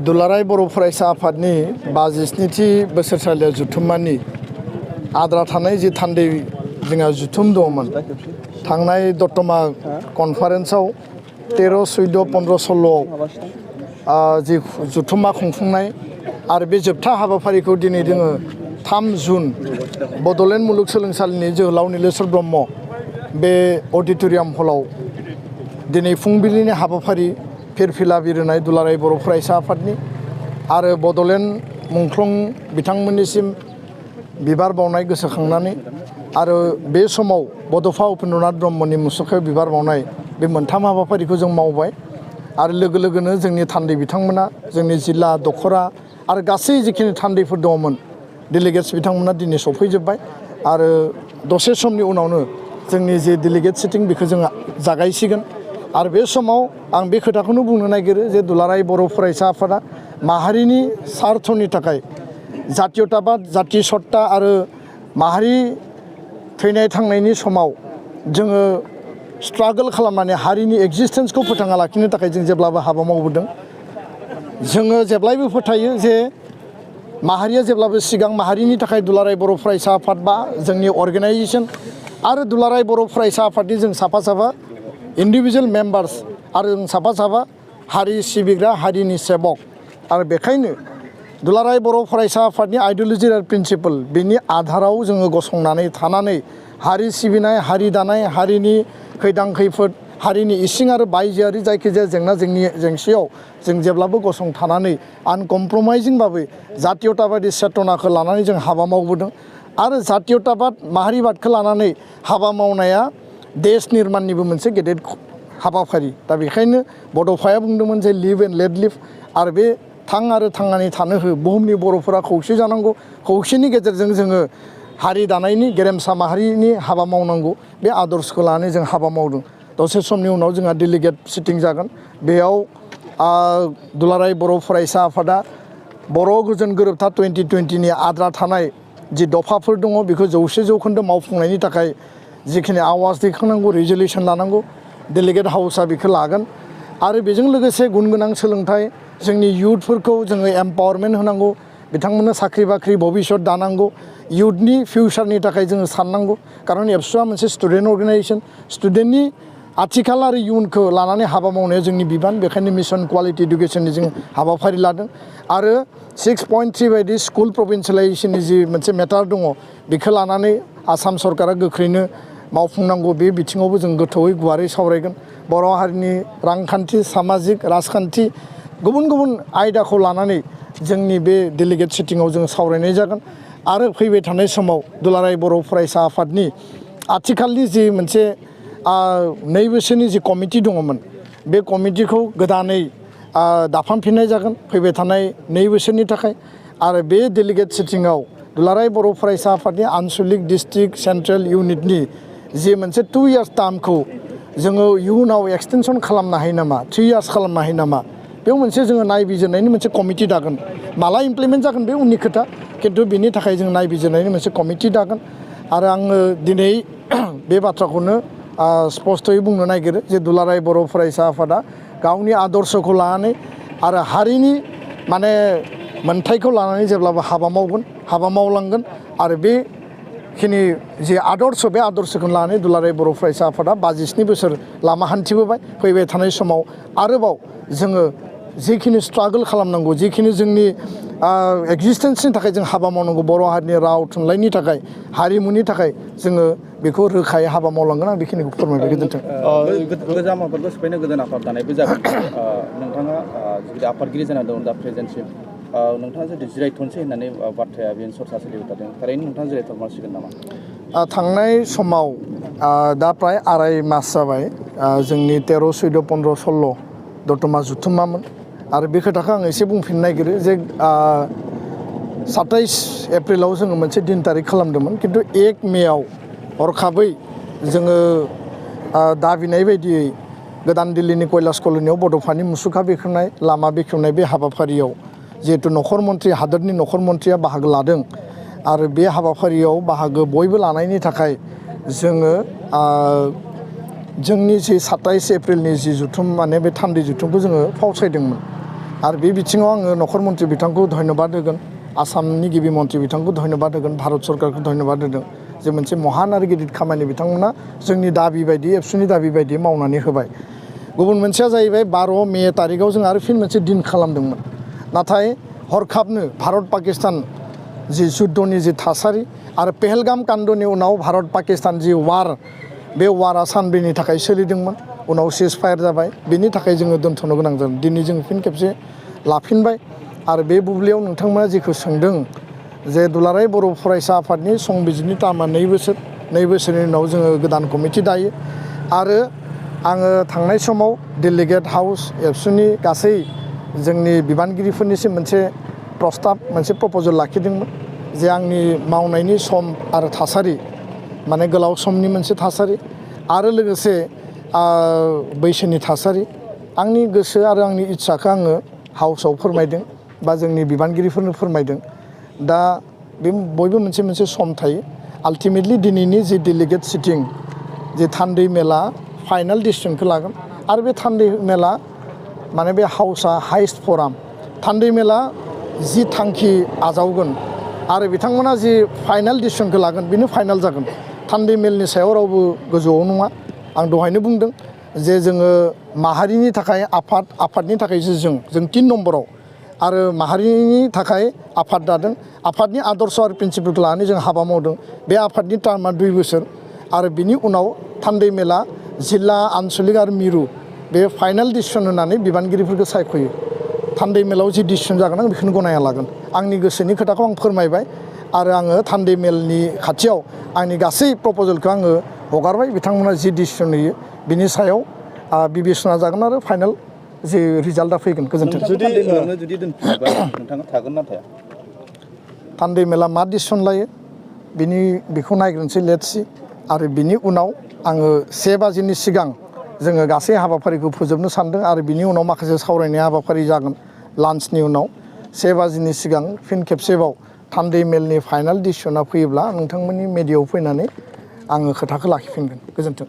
दुलाराय बर' फरायसा आफादनि 57थि बोसोरसालिया जुथुम्मानि आद्रा थानाय जि थान्दै जोंहा जुथुम दङमोन थांनाय दतमा कनफारेन्सआव 13, 14, 15, 16 जि जुथुम्मा खुंफुंनाय आरो बे जोबथा हाबाफारिखौ दिनै जोङो 3 जुन बड'लेण्ड मुलुगसोलोंसालिनि जोहोलाव नीलेश्वर ब्रह्म बे अडिट'रियाम हलाव दिनै फुंबिलिनि हाबाफारि फिरफिला बिरहोनाय दुलाराय बर' फरायसा आफादनि आरो बड'लेण्ड मुंख्लं बिथांमोननिसिम बिबार बावनाय गोसोखांनानै आरो बे समाव बड'फा उपेन्द्रनाथ ब्रह्मनि मुसुखायाव बिबार बावनाय बे मोनथाम हाबाफारिखौ जों मावबाय आरो लोगो लोगोनो जोंनि थान्दै बिथांमोना जोंनि जिल्ला दखरा आरो गासै जिखिनि थान्दैफोर दङमोन डेलिगेट्स बिथांमोना दिनै सफैजोब्बाय आरो दसे समनि उनावनो जोंनि जे डेलिगेट सिटिं बेखौ जों जागायसिगोन आरो बे समाव आं बे खोथाखौनो बुंनो नागिरो जे दुलाराय बर' फरायसा आफादा माहारिनि सार्थनि थाखाय जातीयताबाद जाति सत्ता आरो माहारि थैनाय थांनायनि समाव जोङो स्ट्रागल खालामनानै हारिनि एक्जिस्टेन्सखौ फोथांना लाखिनो थाखाय जों जेब्लाबो हाबा मावबोदों। जोङो जेब्लायबो फोथायो जे माहारिया जेब्लाबो सिगां माहारिनि थाखाय दुलाराय बर' फरायसा आफाद बा जोंनि अर्गेनाइजेसन आरो दुलाराय बर' फरायसा आफादनि जों साफा साफा इन्डिभिजुवेल मेम्बार्स आरो जों साफा साफा हारि सिबिग्रा हारिनि सेबक आरो बेखायनो दुलाराय बर' फरायसा आफादनि आइडिय'लजि आरो प्रिन्सिपल बेनि आधाराव जोङो गसंनानै थानानै हारि सिबिनाय हारि दानाय हारिनि खैदां खैफोद हारिनि इसिं आरो बायजोआरि जायखिजाया जेंना जेंसियाव जों जेब्लाबो गसंथानानै आनकमप्रमाइजिंबाबो जातीयताबादि चेतनाखौ लानानै जों हाबा मावबोदों आरो जातीयताबाद माहारिबादखौ लानानै हाबा मावनाया देश निर्माणनिबो मोनसे गेदेर हाबाफारि दा बेखायनो बड'फाया बुंदोंमोन जे लिभ एन्ड लेट लिभ आरो बे थां आरो थांनानै थानो हो बुहुमनि बर'फोरा खौसे जानांगौ खौसेनि गेजेरजों जोङो हारि दानायनि गेरेमसा माहारिनि हाबा मावनांगौ बे आदर्शखौ लानानै जों हाबा मावदों। दसे समनि उनाव जोंहा डेलिगेट सिटिं जागोन बेयाव दुलाराय बर' फरायसा आफादा बर' गोजोन गोरोबथा 2020नि आद्रा थानाय जि दफाफोर दङ बेखौ 100% मावफुंनायनि थाखाय जिखिनि आवाज दैखांनांगौ रिजलिउसन लानांगौ डेलिगेट हाउसआ बेखौ लागोन आरो बेजों लोगोसे गुन गोनां सोलोंथाइ जोंनि इयुथफोरखौ जोङो एम्पावारमेन्ट होनांगौ बिथांमोननो साख्रि बाख्रि भबिष्यत दानांगौ इयुथनि फिउचारनि थाखाय जोङो साननांगौ खारन एबसुआ मोनसे स्टुडेन्ट अर्गेनाइजेसन स्टुडेन्टनि आथिखाल आरो इयुनखौ लानानै हाबा मावनाया जोंनि बिबान बेखायनो मिशन क्वालिटि इडुकेसननि जों हाबाफारि लादों आरो 6.3 बायदि स्कुल प्रभिन्सियेलाइजेसननि जि मोनसे मेटार दङ बेखौ लानानै आसाम सरकारा गोख्रैनो मावफुंनांगौ बे बिथिङावबो जों गोथौयै गुवारै सावरायगोन बर' हारिनि रांखान्थि सामाजिक राजखान्थि गुबुन गुबुन आयदाखौ लानानै जोंनि बे डेलिगेट सिटिङाव जों सावरायनाय जागोन आरो फैबाय थानाय समाव दुलाराय बर' फरायसा आफादनि आथिखालनि जि मोनसे 2 बोसोरनि जि कमिटि दङमोन बे कमिटिखौ गोदानै दाफामफिननाय जागोन फैबाय थानाय 2 बोसोरनि थाखाय आरो बे डेलिगेट सिटिङाव दुलाराय बर' फरायसा आफादनि आनसलिक डिस्ट्रिक्ट सेन्ट्रेल इउनिटनि जि मोनसे 2 इयार्स टार्मखौ जोङो इयुनाव एक्सटेनसन खालामनो हायो नामा 3 इयार्स खालामनो हायो नामा बेयाव मोनसे जोङो नायबिजिरनायनि मोनसे कमिटि दागोन माला इमप्लिमेन्ट जागोन बे उननि खोथा खिन्थु बेनि थाखाय जों नायबिजिरनायनि मोनसे कमिटि दागोन आरो आङो दिनै बे बाथ्राखौनो स्पष्टयै बुंनो नागिरो जे दुलाराय बर' फरायसा आफादा गावनि आदर्शखौ लानानै आरो हारिनि माने मोन्थायखौ लानानै जेब्लाबो हाबा मावगोन हाबा मावलांगोन आरो बेखिनि जि आदर्श बे आदर्शखौ लानानै दुलाराय बर' फरायसा आफादा 57 बोसोर लामा हान्थिबोबाय फैबाय थानाय समाव आरोबाव जोङो जिखिनि स्ट्रागल खालामनांगौ जिखिनि जोंनि एक्जिस्टेन्सनि थाखाय जों हाबा मावनांगौ बर' हारिनि राव थुनलाइनि थाखाय हारिमुनि थाखाय जोङो बेखौ रोखायै हाबा मावलांगोन आं बेखिनिखौ फोरमायबाय गोजोन्थों। गोजाम आफादखौ सिफायनो गोदान आफाद दानायबो जागोन नोंथाङा जुदि आफादगिरि जाना दं दा प्रेजेन्टसिम नोंथाङा जुदि जिरायथ'नोसै होननानै बाथ्राया बेनो सरसा सोलिबाय थादों थारैनो नोंथाङा जिरायथ'मारसिगोन नामा? थांनाय समाव दा प्राय 2.5 मास जाबाय जोंनि 13, 14, 15, 16 दतमा जुथुम्मामोन आरो बे खोथाखौ आं एसे बुंफिननो नागिरो जे 27 एप्रिलाव जोङो मोनसे दिन तारिख खालामदोंमोन खिन्थु 1 मेआव हरखाबै जोङो दाबिनाय बायदियै गोदान दिल्लीनि कैलाश कल'नियाव बड'फानि मुसुखा बेखेवनाय लामा बेखेवनाय बे हाबाफारियाव जिहेतु नखर मन्थ्रि हादोरनि नखर मन्थ्रिया बाहागो लादों आरो बे हाबाफारियाव बाहागो बयबो लानायनि थाखाय जोङो जोंनि जि 27 एप्रिलनि जि जुथुम माने बे थान्दै जुथुमखौ जोङो फावसायदोंमोन आरो बे बिथिङाव आङो नखर मन्थ्रि बिथांखौ धन्यबाद होगोन आसामनि गिबि मन्थ्रि बिथांखौ धन्यबाद होगोन भारत सरकारखौ धन्यबाद होदों जे मोनसे महान आरो गिदिर खामानि बिथांमोना जोंनि दाबि बायदि एबसुनि दाबि बायदि मावनानै होबाय गुबुन मोनसेया जाहैबाय 12 मे तारिखआव जों आरो फिन मोनसे दिन खालामदोंमोन नाथाय हरखाबनो भारत पाकिस्तान जि जुद्धनि जि थासारि आरो पेहेलगाम कान्दनि उनाव भारत पाकिस्तान जि वार बे वारा सानब्रैनि थाखाय सोलिदोंमोन उनाव सिजफायार जाबाय बेनि थाखाय जोङो दोनथ'नो गोनां जादों दिनै जों फिन खेबसे लाफिनबाय आरो बे बुब्लियाव नोंथांमोना जेखौ सोंदों जे दुलाराय बर' फरायसा आफादनि संबिजिरनि टार्मा 2 बोसोरनि उनाव जोङो गोदान कमिटि दायो आरो आङो थांनाय समाव डेलिगेट हाउस एबसुनि गासै जोंनि बिबानगिरिफोरनिसिम मोनसे प्रस्ताब मोनसे प्रप'जल लाखिदोंमोन जे आंनि मावनायनि सम आरो थासारि माने गोलाव समनि मोनसे थासारि आरो लोगोसे बैसोनि थासारि आंनि गोसो आरो आंनि इच्छाखौ आङो हाउसआव फोरमायदों बा जोंनि बिबानगिरिफोरनो फोरमायदों दा बे बयबो मोनसे सम थायो आल्टिमेटलि दिनैनि जि डेलिगेट सिटिं जे थान्दै मेला फाइनाल डिसिसनखौ लागोन आरो बे थान्दै मेला माने बे हाउसआ हाइस्ट फराम थान्दै मेला जि थांखि आजावगोन आरो बिथांमोना जि फाइनाल डिसिसनखौ लागोन बेनो फाइनाल जागोन थान्दै मेलनि सायाव रावबो गोजौआव नङा आं दहायनो बुंदों जे जोङो माहारिनि थाखाय आफादनि थाखायसो जों 3 नम्बराव आरो माहारिनि थाखाय आफाद दादों आफादनि आदर्श आरो प्रिन्सिपलखौ लानानै जों हाबा मावदों बे आफादनि टार्मा 2 बोसोर आरो बिनि उनाव थान्दै मेला जिल्ला आन्सलिक आरो मिरु बे फाइनाल डिसिसन होनानै बिबानगिरिफोरखौ सायख'यो थान्दै मेलाव जि डिसिसन जागोन आं बेखौनो गनायना लागोन आंनि गोसोनि खोथाखौ आं फोरमायबाय आरो आङो थान्दै मेलनि खाथियाव आंनि गासै प्रप'जलखौ आङो हगारबाय बिथांमोना जि डिसिसन होयो बिनि सायाव बिबेसना जागोन आरो फाइनाल जि रिजाल्टआ फैगोन गोजोन्थों जुदि दोनफिनोबा नोंथाङा थागोन ना थाया थान्दै मेला मा डिसिसन लायो बेखौ नायग्रोनोसै लेटसि आरो बिनि उनाव आङो 1 बाजिनि सिगां जोङो गासै हाबाफारिखौ फोजोबनो सानदों आरो बिनि उनाव माखासे सावरायनाय हाबाफारि जागोन लान्चनि उनाव 1 बाजिनि सिगां फिन खेबसेबाव थान्दै मेलनि फाइनाल डिसिसना फैयोब्ला नोंथांमोननि मेडियायाव फैनानै आङो खोथाखौ लाखिफिनगोन गोजोन्थों।